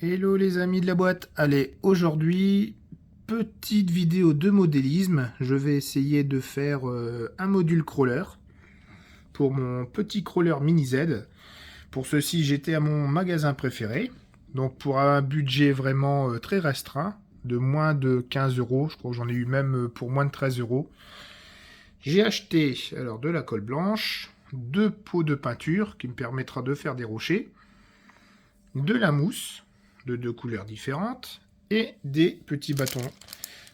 Hello les amis de la boîte. Allez, aujourd'hui, petite vidéo de modélisme. Je vais essayer de faire un module crawler pour mon petit crawler mini Z. Pour ceci, j'étais à mon magasin préféré. Donc pour un budget vraiment très restreint, de moins de 15 euros, je crois que j'en ai eu même pour moins de 13 euros. J'ai acheté alors de la colle blanche, 2 pots de peinture qui me permettra de faire des rochers, de la mousse de 2 couleurs différentes et des petits bâtons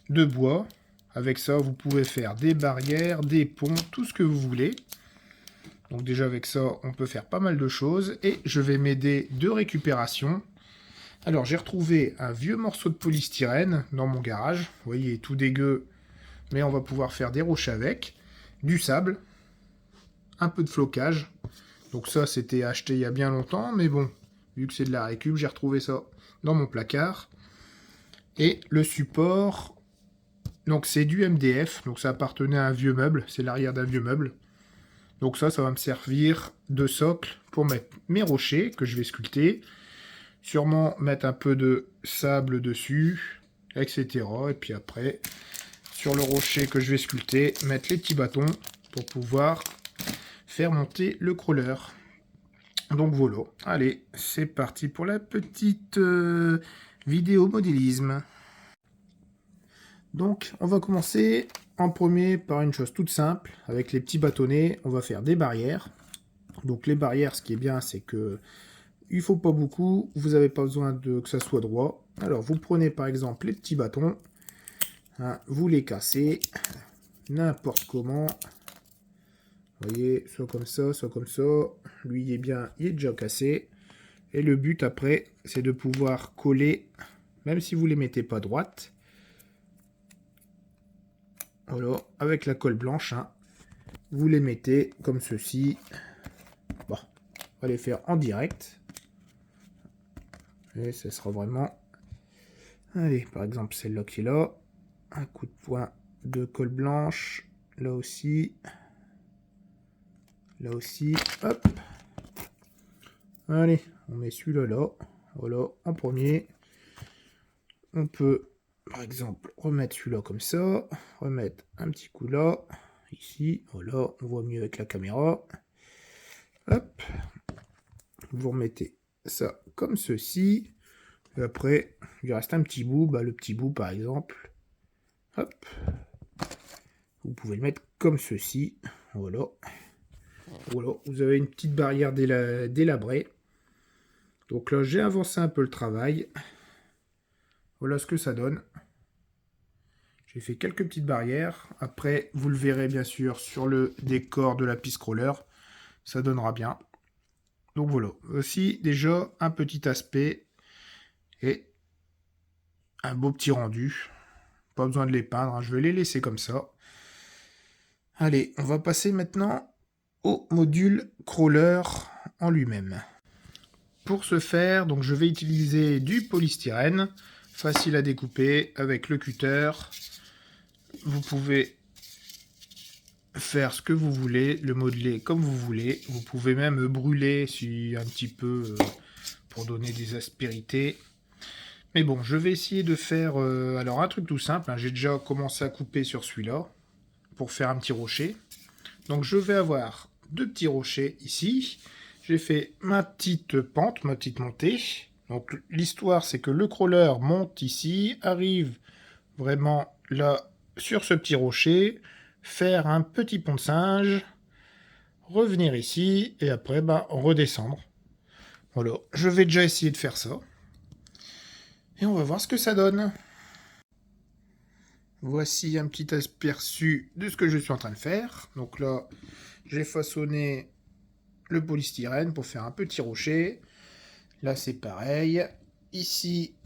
de bois. Avec ça, vous pouvez faire des barrières, des ponts, tout ce que vous voulez. Donc déjà avec ça, on peut faire pas mal de choses. Et je vais m'aider de récupération. Alors j'ai retrouvé un vieux morceau de polystyrène dans mon garage. Vous voyez, tout dégueu, mais on va pouvoir faire des rochers avec. Du sable, un peu de flocage. Donc ça, c'était acheté il y a bien longtemps, mais bon, vu que c'est de la récup, j'ai retrouvé ça dans mon placard. Et le support, donc c'est du MDF, donc ça appartenait à un vieux meuble, c'est l'arrière d'un vieux meuble. Donc ça va me servir de socle pour mettre mes rochers que je vais sculpter. Sûrement mettre un peu de sable dessus, etc. Et puis après, sur le rocher que je vais sculpter, mettre les petits bâtons pour pouvoir faire monter le crawler. Donc voilà, allez, c'est parti pour la petite vidéo modélisme. Donc on va commencer en premier par une chose toute simple, avec les petits bâtonnets, on va faire des barrières. Donc les barrières, ce qui est bien, c'est que il faut pas beaucoup, vous n'avez pas besoin que ça soit droit. Alors vous prenez par exemple les petits bâtons, hein, vous les cassez, n'importe comment. Vous voyez, soit comme ça, soit comme ça. Lui, il est déjà cassé. Et le but après, c'est de pouvoir coller, même si vous ne les mettez pas droites. Voilà, avec la colle blanche, hein, vous les mettez comme ceci. Bon, on va les faire en direct. Et ça sera vraiment... Allez, par exemple, celle-là qui est là. Un coup de poing de colle blanche. Là aussi. Là aussi. Hop. Allez, on met celui-là là. Voilà, en premier. On peut, par exemple, remettre celui-là comme ça. Remettre un petit coup là. Ici. Voilà, on voit mieux avec la caméra. Hop. Vous remettez ça comme ceci. Et après, il reste un petit bout. Bah, le petit bout, par exemple. Hop. Vous pouvez le mettre comme ceci. Voilà. Voilà, vous avez une petite barrière délabrée. Donc là, j'ai avancé un peu le travail. Voilà ce que ça donne. J'ai fait quelques petites barrières. Après, vous le verrez bien sûr sur le décor de la piste crawler. Ça donnera bien. Donc voilà. Aussi, déjà, un petit aspect et un beau petit rendu. Pas besoin de les peindre, hein. Je vais les laisser comme ça. Allez, on va passer maintenant au module crawler en lui-même. Pour ce faire, donc je vais utiliser du polystyrène, facile à découper avec le cutter. Vous pouvez faire ce que vous voulez, le modeler comme vous voulez. Vous pouvez même brûler si un petit peu pour donner des aspérités. Mais bon, je vais essayer de faire alors un truc tout simple, hein. J'ai déjà commencé à couper sur celui-là pour faire un petit rocher. Donc je vais avoir 2 petits rochers ici. J'ai fait ma petite pente, ma petite montée. Donc l'histoire, c'est que le crawler monte ici, arrive vraiment là sur ce petit rocher, faire un petit pont de singe, revenir ici, et après redescendre. Voilà, je vais déjà essayer de faire ça. Et on va voir ce que ça donne. Voici un petit aperçu de ce que je suis en train de faire. Donc là, j'ai façonné le polystyrène pour faire un petit rocher. Là, c'est pareil. Ici,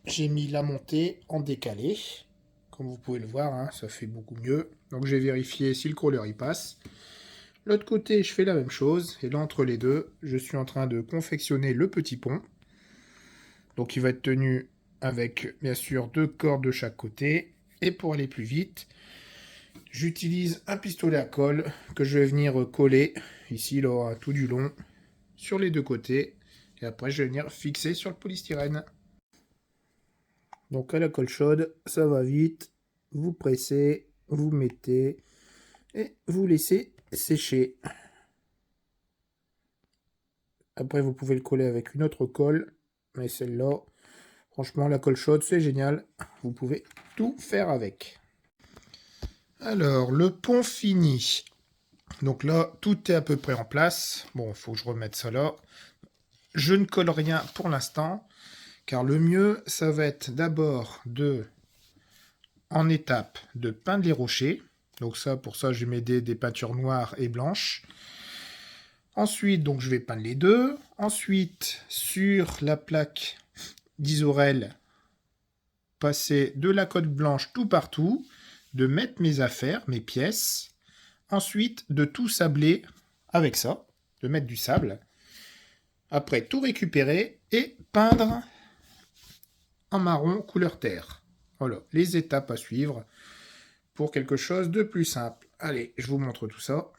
j'ai mis la montée en décalé. Comme vous pouvez le voir, hein, ça fait beaucoup mieux. Donc, j'ai vérifié si le crawler y passe. L'autre côté, je fais la même chose. Et là, entre les deux, je suis en train de confectionner le petit pont. Donc, il va être tenu avec, bien sûr, 2 cordes de chaque côté. Et pour aller plus vite, j'utilise un pistolet à colle que je vais venir coller ici, là, tout du long, sur les 2 côtés. Et après, je vais venir fixer sur le polystyrène. Donc à la colle chaude, ça va vite. Vous pressez, vous mettez et vous laissez sécher. Après, vous pouvez le coller avec une autre colle, mais celle-là, franchement, la colle chaude, c'est génial. Vous pouvez tout faire avec. Alors, le pont fini. Donc là, tout est à peu près en place. Bon, il faut que je remette ça là. Je ne colle rien pour l'instant, car le mieux, ça va être d'abord en étape, de peindre les rochers. Donc ça, pour ça, je vais m'aider des peintures noires et blanches. Ensuite, donc, je vais peindre les deux. Ensuite, sur la plaque d'Isorel, passer de la colle blanche tout partout, de mettre mes affaires, mes pièces. Ensuite, de tout sabler avec ça, de mettre du sable. Après, tout récupérer et peindre en marron couleur terre. Voilà, les étapes à suivre pour quelque chose de plus simple. Allez, je vous montre tout ça.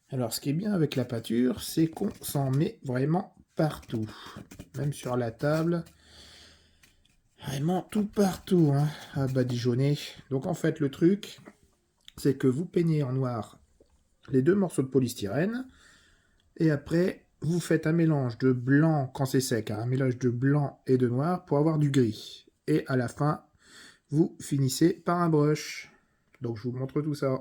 Alors, ce qui est bien avec la peinture, c'est qu'on s'en met vraiment partout. Même sur la table. Vraiment tout partout, hein, à badigeonner. Donc, en fait, le truc, c'est que vous peignez en noir les deux morceaux de polystyrène. Et après, vous faites un mélange de blanc quand c'est sec, hein, un mélange de blanc et de noir pour avoir du gris. Et à la fin, vous finissez par un brush. Donc, je vous montre tout ça.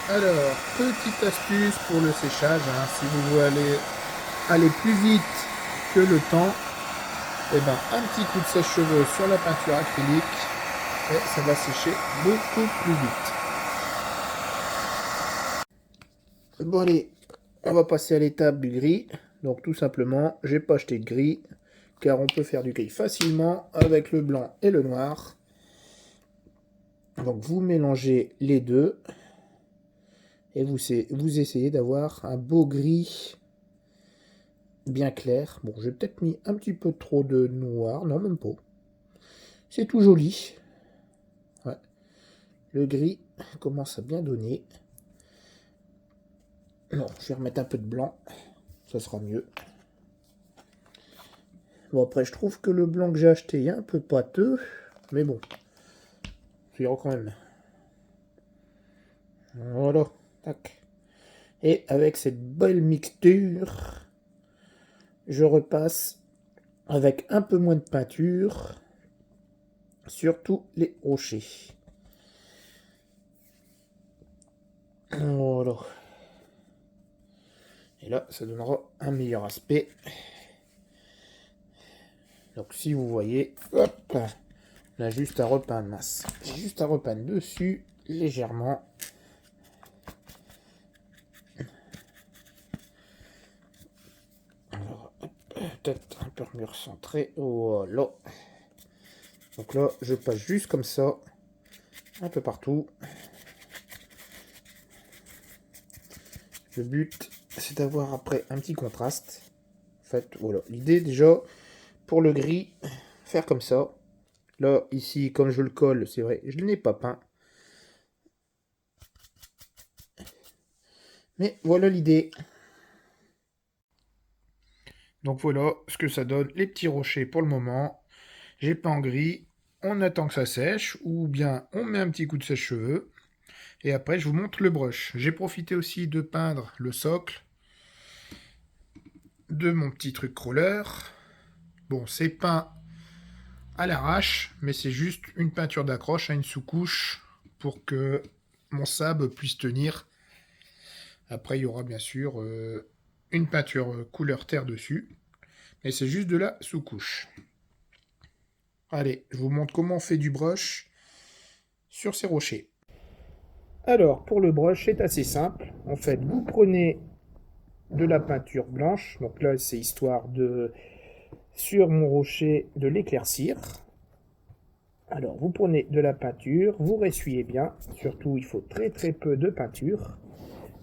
Alors, petite astuce pour le séchage, hein, si vous voulez aller plus vite que le temps, et ben, un petit coup de sèche-cheveux sur la peinture acrylique et ça va sécher beaucoup plus vite. Bon allez, on va passer à l'étape du gris. Donc tout simplement, j'ai pas acheté de gris, car on peut faire du gris facilement avec le blanc et le noir. Donc vous mélangez les deux et vous essayez d'avoir un beau gris bien clair. Bon, j'ai peut-être mis un petit peu trop de noir, non même pas. C'est tout joli. Ouais. Le gris commence à bien donner. Non, je vais remettre un peu de blanc, ça sera mieux. Bon, après, je trouve que le blanc que j'ai acheté est un peu pâteux, mais bon, ça ira quand même. Voilà, tac. Et avec cette belle mixture, je repasse avec un peu moins de peinture sur tous les rochers. Voilà. Et là, ça donnera un meilleur aspect. Donc si vous voyez, hop, on a juste à repeindre masse. J'ai juste à repeindre dessus légèrement. Peut-être un peu mieux recentré. Voilà. Donc là, je passe juste comme ça, un peu partout. Le but, c'est d'avoir après un petit contraste. En fait, voilà. L'idée déjà, pour le gris, faire comme ça. Là, ici, comme je le colle, c'est vrai, je ne l'ai pas peint. Mais voilà l'idée. Donc voilà ce que ça donne, les petits rochers pour le moment. J'ai peint en gris, on attend que ça sèche, ou bien on met un petit coup de sèche-cheveux. Et après, je vous montre le brush. J'ai profité aussi de peindre le socle de mon petit truc crawler. Bon, c'est peint à l'arrache, mais c'est juste une peinture d'accroche à une sous-couche pour que mon sable puisse tenir. Après, il y aura bien sûr une peinture couleur terre dessus, mais c'est juste de la sous-couche. Allez, je vous montre comment on fait du brush sur ces rochers. Alors, pour le brush, c'est assez simple. En fait, vous prenez de la peinture blanche. Donc là, c'est histoire de, sur mon rocher, de l'éclaircir. Alors, vous prenez de la peinture, vous ressuyez bien. Surtout, il faut très très peu de peinture.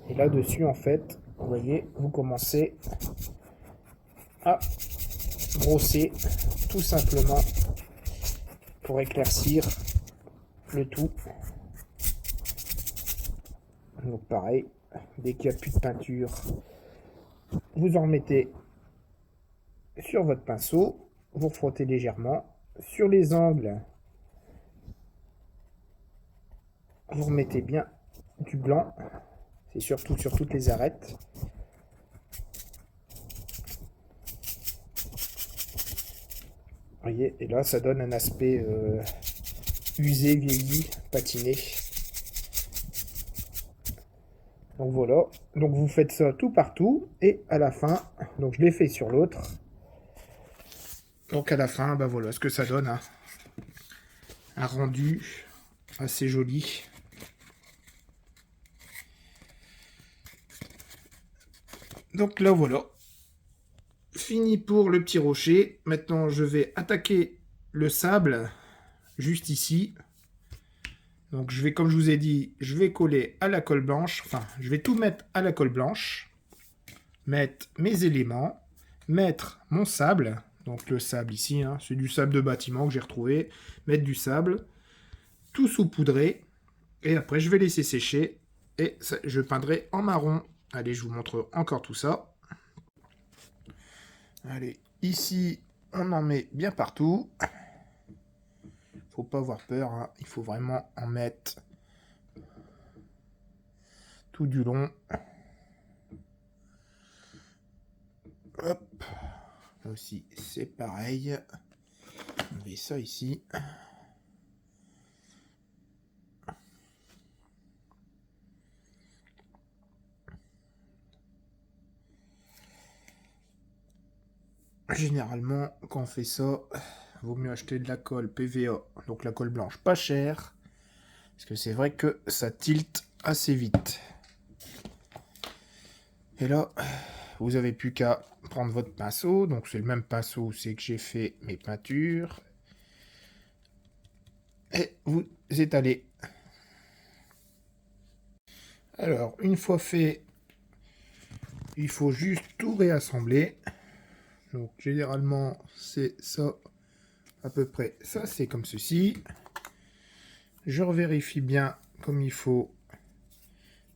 Et là-dessus, en fait, vous voyez, vous commencez à brosser tout simplement pour éclaircir le tout. Donc pareil, dès qu'il n'y a plus de peinture, vous en remettez sur votre pinceau. vous frottez légèrement. Sur les angles, vous remettez bien du blanc. C'est surtout sur toutes les arêtes. Vous voyez, et là, ça donne un aspect usé, vieilli, patiné. Donc voilà, donc vous faites ça tout partout, et à la fin, donc je l'ai fait sur l'autre. Donc à la fin, ben voilà ce que ça donne, hein. Un rendu assez joli. Donc là voilà, fini pour le petit rocher. Maintenant je vais attaquer le sable, juste ici. Donc je vais, comme je vous ai dit, je vais coller à la colle blanche, enfin je vais tout mettre à la colle blanche, mettre mes éléments, mettre mon sable, donc le sable ici, hein, c'est du sable de bâtiment que j'ai retrouvé, mettre du sable, tout saupoudrer, et après je vais laisser sécher, et ça, je peindrai en marron. Allez, je vous montre encore tout ça. Allez, ici, on en met bien partout. Faut pas avoir peur, hein. Il faut vraiment en mettre tout du long. Hop. Là aussi, c'est pareil. On met ça ici. Généralement, quand on fait ça, vaut mieux acheter de la colle PVA, donc la colle blanche pas chère, parce que c'est vrai que ça tilte assez vite. Et là, vous avez plus qu'à prendre votre pinceau, donc c'est le même pinceau, c'est que j'ai fait mes peintures, et vous étalez. Alors, une fois fait, il faut juste tout réassembler. Donc, généralement, c'est ça, à peu près. Ça, c'est comme ceci. Je revérifie bien comme il faut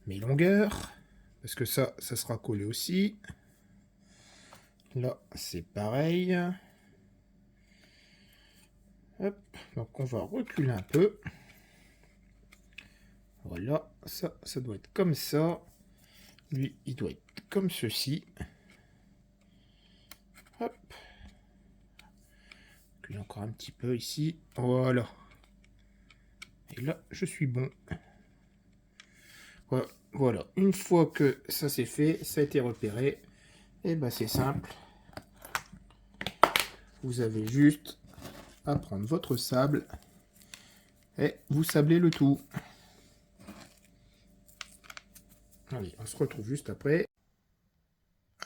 mes longueurs, parce que ça sera collé aussi. Là, c'est pareil. Hop, donc on va reculer un peu. Voilà, ça doit être comme ça. Lui, il doit être comme ceci. Hop. Recule encore un petit peu ici. Voilà. Et là, je suis bon. Voilà. Une fois que ça c'est fait, ça a été repéré, et ben c'est simple. Vous avez juste à prendre votre sable et vous sablez le tout. Allez, on se retrouve juste après.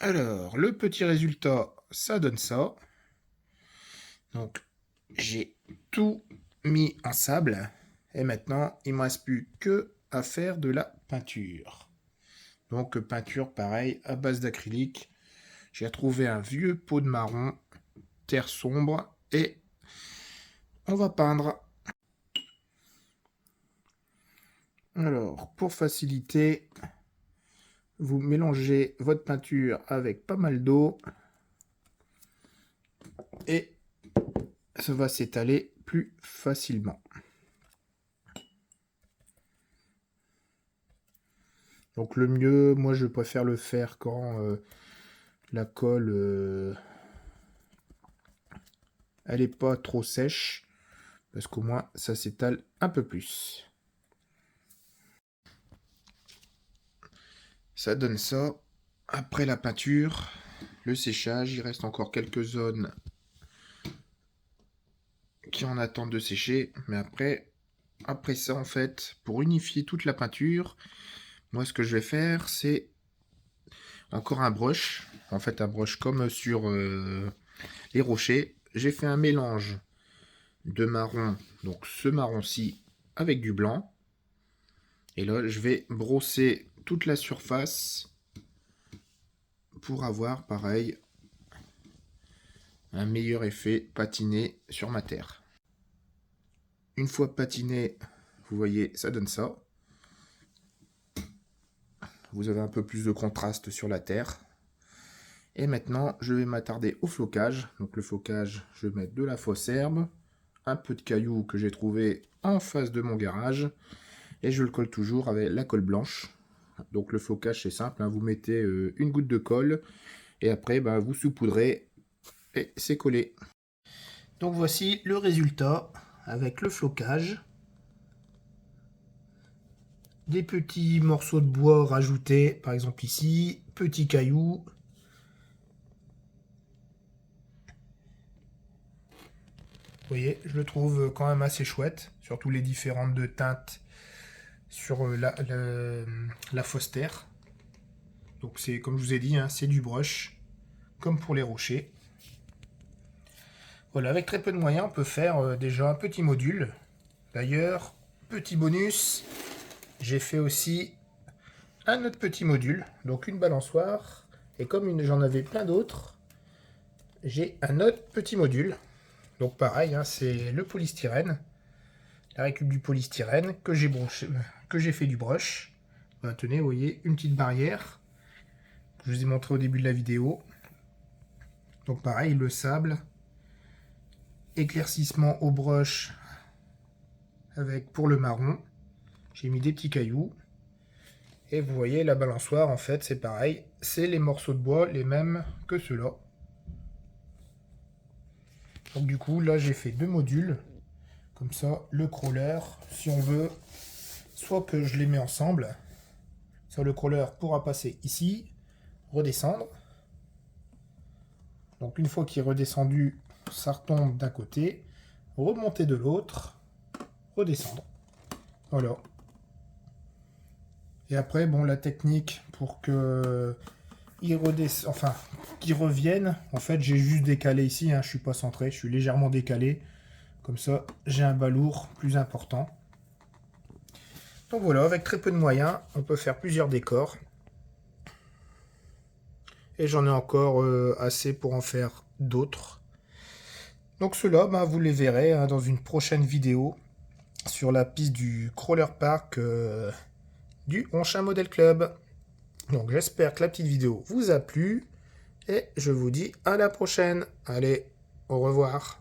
Alors, le petit résultat, ça donne ça. Donc, j'ai tout mis en sable. Et maintenant, il ne me reste plus que à faire de la peinture. Donc, peinture, pareil, à base d'acrylique. J'ai retrouvé un vieux pot de marron, terre sombre, et on va peindre. Alors, pour faciliter, vous mélangez votre peinture avec pas mal d'eau et ça va s'étaler plus facilement. Donc le mieux, moi je préfère le faire quand la colle elle est pas trop sèche, parce qu'au moins ça s'étale un peu plus. Ça donne ça. Après la peinture, le séchage, il reste encore quelques zones qui en attendent de sécher, mais après ça en fait, pour unifier toute la peinture, moi ce que je vais faire c'est encore un brush, en fait un brush comme sur les rochers. J'ai fait un mélange de marron, donc ce marron-ci avec du blanc. Et là, je vais brosser toute la surface pour avoir, pareil, un meilleur effet patiné sur ma terre. Une fois patiné, vous voyez, ça donne ça. Vous avez un peu plus de contraste sur la terre. Et maintenant, je vais m'attarder au flocage. Donc le flocage, je vais mettre de la fausse herbe, un peu de cailloux que j'ai trouvé en face de mon garage, et je le colle toujours avec la colle blanche. Donc le flocage, c'est simple, hein, vous mettez une goutte de colle, et après, vous saupoudrez, et c'est collé. Donc voici le résultat avec le flocage. Des petits morceaux de bois rajoutés, par exemple ici, petits cailloux. Vous voyez, je le trouve quand même assez chouette, surtout les différentes teintes sur la fausse terre. Donc c'est comme je vous ai dit, hein, c'est du brush, comme pour les rochers. Voilà, avec très peu de moyens, on peut faire déjà un petit module. D'ailleurs, petit bonus, j'ai fait aussi un autre petit module, donc une balançoire. Et comme j'en avais plein d'autres, j'ai un autre petit module. Donc pareil, hein, c'est le polystyrène, la récup du polystyrène que j'ai fait du brush. Tenez, vous voyez, une petite barrière que je vous ai montré au début de la vidéo. Donc pareil, le sable, éclaircissement au brush avec pour le marron. J'ai mis des petits cailloux. Et vous voyez, la balançoire, en fait, c'est pareil. C'est les morceaux de bois, les mêmes que ceux-là. Donc du coup, là, j'ai fait 2 modules. Comme ça, le crawler, si on veut, soit que je les mets ensemble. Ça, le crawler pourra passer ici, redescendre. Donc une fois qu'il est redescendu, ça retombe d'un côté, remonter de l'autre, redescendre. Voilà. Et après, bon, la technique pour que qu'il revienne, en fait, j'ai juste décalé ici, hein, je suis pas centré, je suis légèrement décalé. Comme ça, j'ai un balourd plus important. Donc voilà, avec très peu de moyens, on peut faire plusieurs décors. Et j'en ai encore assez pour en faire d'autres. Donc ceux-là, vous les verrez hein, dans une prochaine vidéo sur la piste du Crawler Park du Onchin Model Club. Donc j'espère que la petite vidéo vous a plu et je vous dis à la prochaine. Allez, au revoir.